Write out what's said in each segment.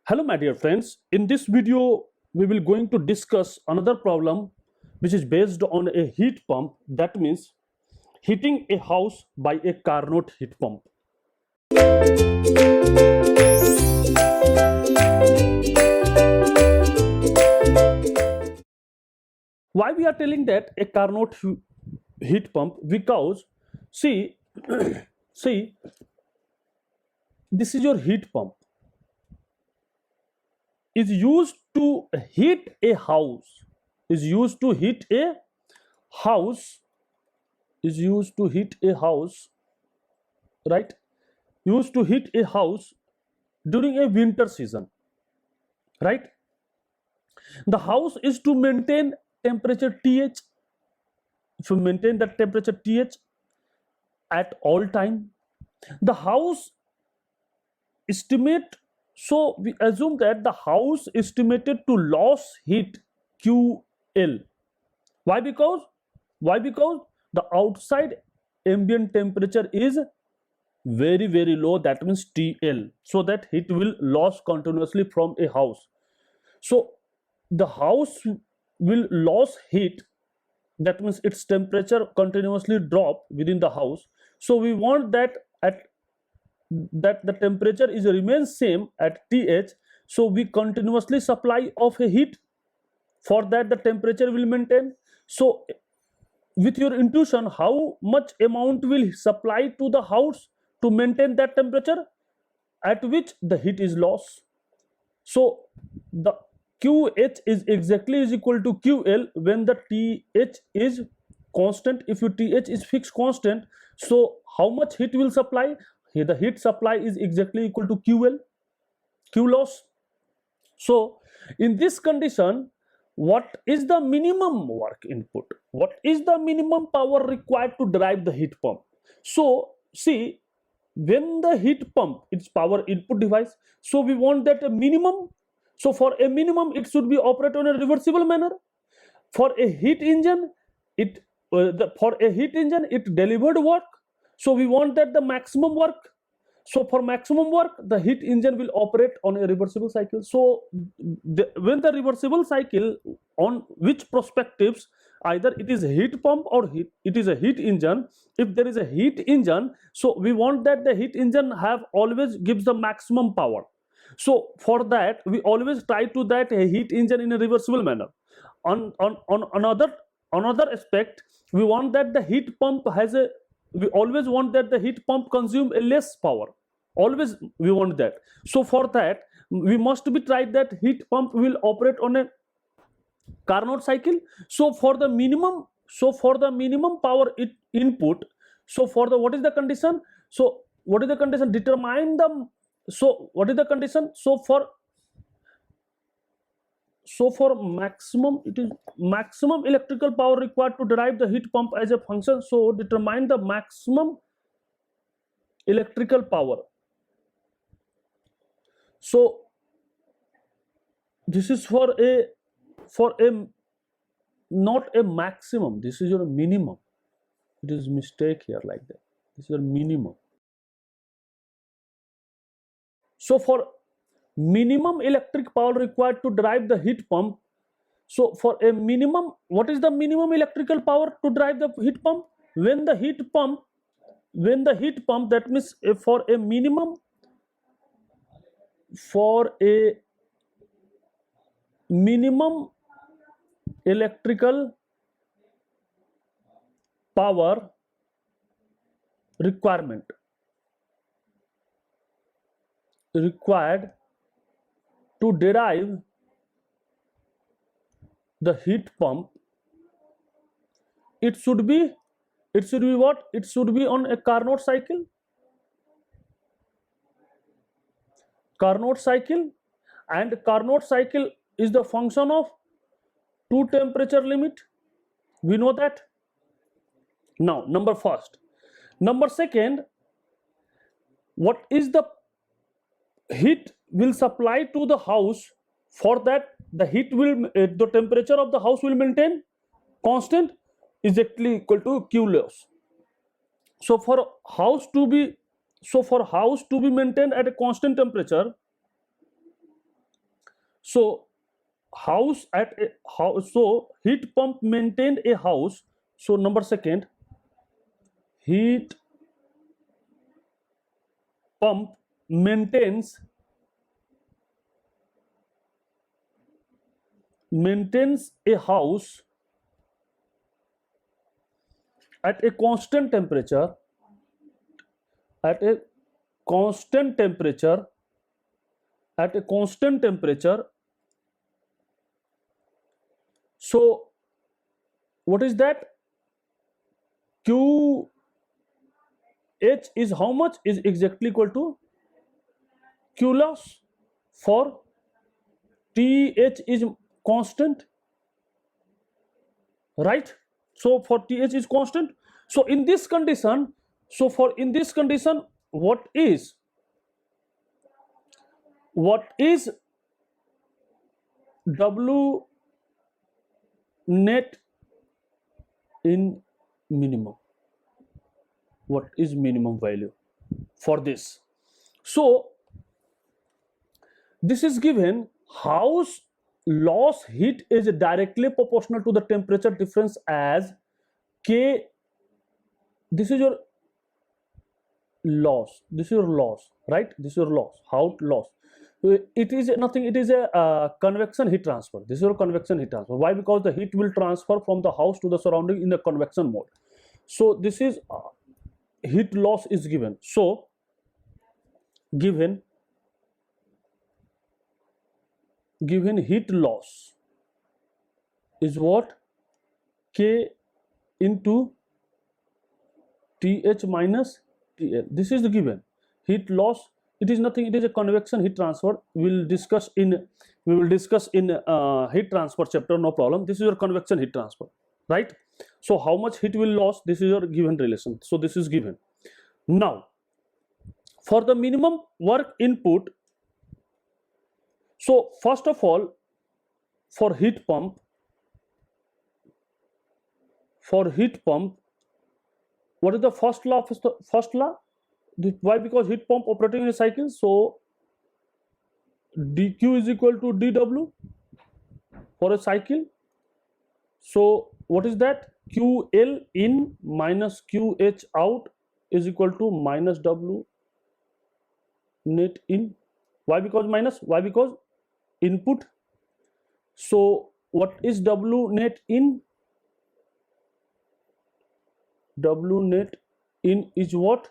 Hello my dear friends, in this video we will going to discuss another problem which is based on a heat pump, that means heating a house by a Carnot heat pump. Why we are telling that a Carnot heat pump? Because see see, this is your heat pump, is used to heat a house, is used to heat a house, is used to heat a house, right? Used to heat a house during a winter season, right? The house is to maintain temperature TH. If you maintain that temperature TH at all time, the house estimate, so we assume that the house estimated to lose heat QL. Why because the outside ambient temperature is very low, that means TL, so that heat will lose continuously from a house. So the house will lose heat, that means its temperature continuously drop within the house. So we want that the temperature is remains same at TH, so we continuously supply of a heat, for that the temperature will maintain. So with your intuition, how much amount will supply to the house to maintain that temperature at which the heat is lost? So the QH is exactly is equal to QL when the TH is constant. If your TH is fixed constant, so how much heat will supply? Here the heat supply is exactly equal to QL, Q loss. So in this condition, what is the minimum work input? What is the minimum power required to drive the heat pump? So see, when the heat pump is power input device, so we want that a minimum. So for a minimum, it should be operated on a reversible manner. For a heat engine, for a heat engine it delivered work. So we want that the maximum work. So for maximum work, the heat engine will operate on a reversible cycle. So when the reversible cycle, on which perspectives, either it is a heat pump or it is a heat engine. If there is a heat engine, so we want that the heat engine have always gives the maximum power. So for that, we always try to that a heat engine in a reversible manner. On another aspect, we want that the heat pump has a, we always want that the heat pump consume a less power, always we want that. So for that, we must be tried that heat pump will operate on a Carnot cycle. So for the minimum, power input, so for the, what is the condition? So what is the condition? Determine the, so what is the condition? So for maximum, it is maximum electrical power required to drive the heat pump as a function. So determine the maximum electrical power. So this is for a not a maximum, this is your minimum. It is mistake here like that. This is your minimum. So for minimum electric power required to drive the heat pump, so for a minimum, what is the minimum electrical power to drive the heat pump? When the heat pump, that means for a minimum electrical power required to derive the heat pump, it should be what? It should be on a Carnot cycle. Carnot cycle, and Carnot cycle is the function of two temperature limit. We know that. Now, number first. Number second, what is the heat will supply to the house? For that, the heat will, the temperature of the house will maintain constant, is exactly equal to Q loss. So for house to be maintained at a constant temperature, So house at a house, so heat pump maintained a house. So number second, heat pump maintains a house at a constant temperature, at a constant temperature, at a constant temperature. So what is that? QH is how much? Is exactly equal to Q loss. For TH is constant, right? So for TH is constant. So in this condition, what is W net in minimum? What is minimum value for this? So this is given, house loss heat is directly proportional to the temperature difference as K. This is your loss, right? This is your loss, how loss. It is nothing, it is a convection heat transfer. This is your convection heat transfer. Why? Because the heat will transfer from the house to the surrounding in the convection mode. So this is heat loss is given. So given heat loss is what? K into TH minus TL. This is the given heat loss. It is nothing, it is a convection heat transfer. We will discuss in heat transfer chapter, no problem. This is your convection heat transfer, right? So how much heat will loss? This is your given relation. So this is given. Now for the minimum work input, so first of all, for heat pump, what is the first law? Why? Because heat pump operating in a cycle. So dq is equal to dw for a cycle. So what is that? QL in minus QH out is equal to minus W net in. Why? Because minus. Why? Because input. So what is W net in? W net in is what?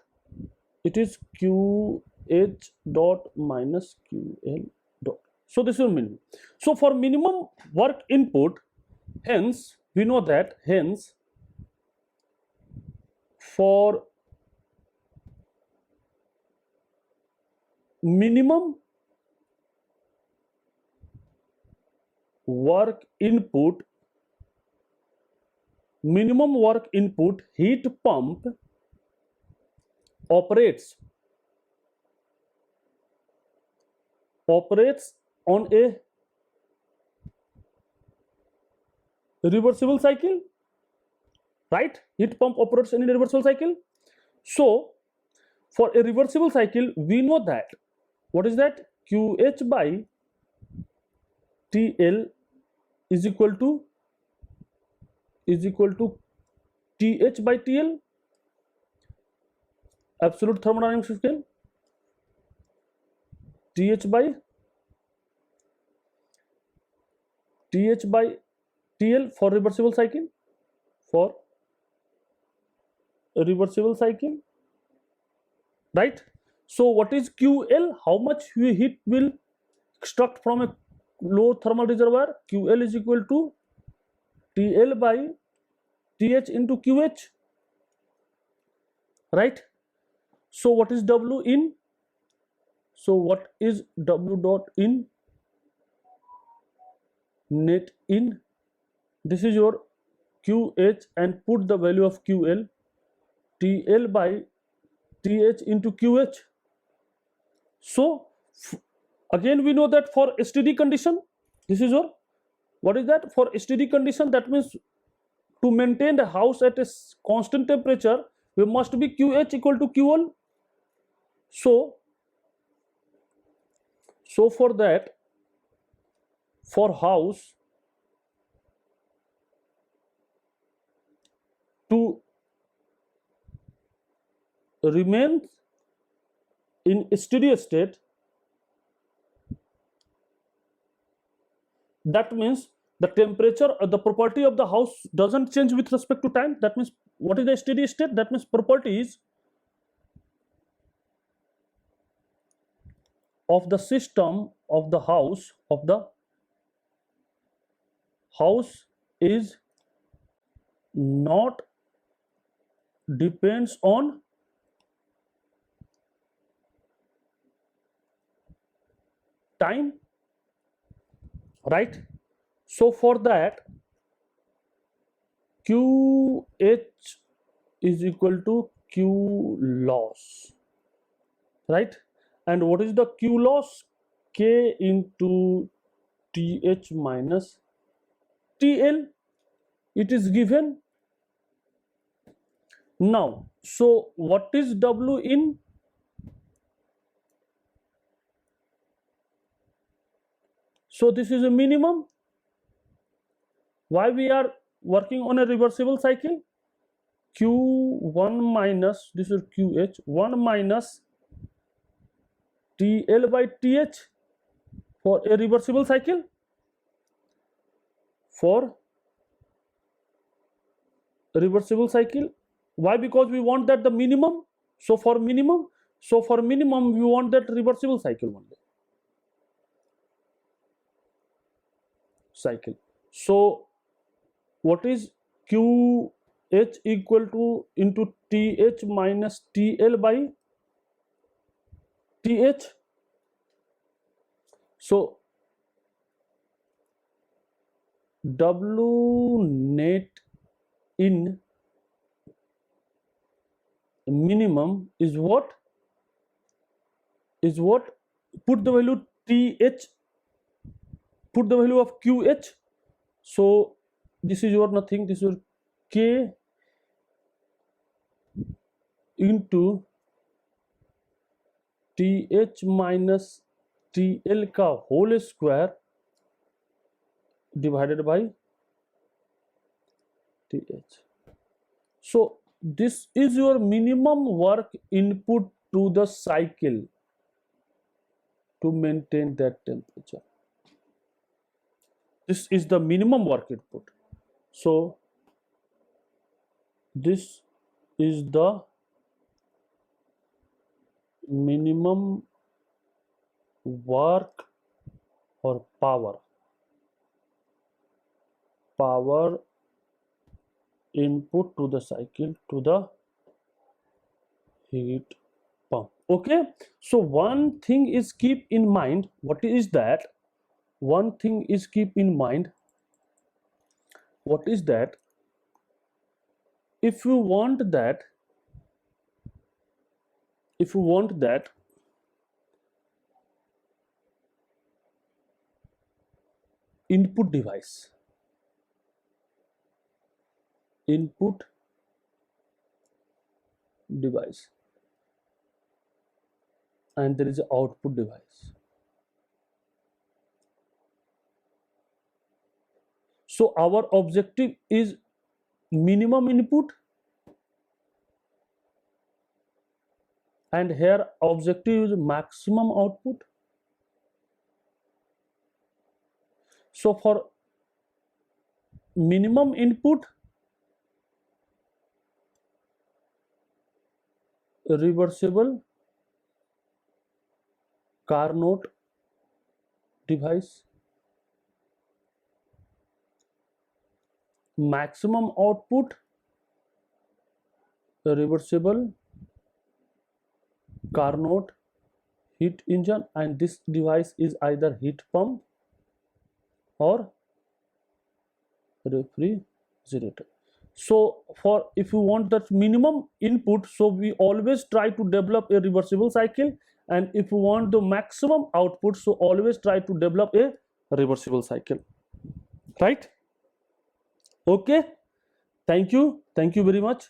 It is QH dot minus QL dot. So this is minimum. So for minimum work input, hence we know that, hence for minimum work input, heat pump operates on a reversible cycle, right? Heat pump operates in a reversible cycle. So for a reversible cycle, we know that, what is that? QH by TL is equal to TH by TL, absolute thermodynamic scale. TH by TL for reversible cycle, right? So what is QL? How much heat will extract from a low thermal reservoir? QL is equal to TL by TH into QH, right? So what is W in? So what is W dot in? Net in. This is your QH, and put the value of QL, TL by TH into QH. So again we know that for steady condition, this is your, what is that? For steady condition, that means to maintain the house at a constant temperature, we must be QH equal to QL. So for that, for house to remain in steady state, that means the temperature or the property of the house doesn't change with respect to time. That means what is the steady state? That means properties of the system of the house is not depends on time, right? So for that, QH is equal to Q loss, right? And what is the Q loss? K into TH minus TL. It is given. Now, so what is W in? So this is a minimum. Why we are working on a reversible cycle? Q1 minus, this is QH, 1 minus TL by TH for a reversible cycle. For a reversible cycle. Why? Because we want that the minimum. So for minimum we want that reversible cycle only. Cycle. So what is QH equal to into TH minus TL by TH? So W net in minimum is what? Put the value TH, put the value of QH. So this is your nothing, this is your K into TH minus TL का whole square divided by TH. So this is your minimum work input to the cycle to maintain that temperature. This is the minimum work input. So this is the minimum work or power input to the cycle to the heat pump. Okay, so one thing is keep in mind. What is that? One thing is keep in mind. What is that? If you want that input device, and there is an output device. So our objective is minimum input, and here objective is maximum output. So for minimum input, reversible Carnot device, maximum output, reversible Carnot heat engine, and this device is either heat pump or refrigerator. So for if you want that minimum input, so we always try to develop a reversible cycle, and if you want the maximum output, so always try to develop a reversible cycle, right? Okay, thank you very much.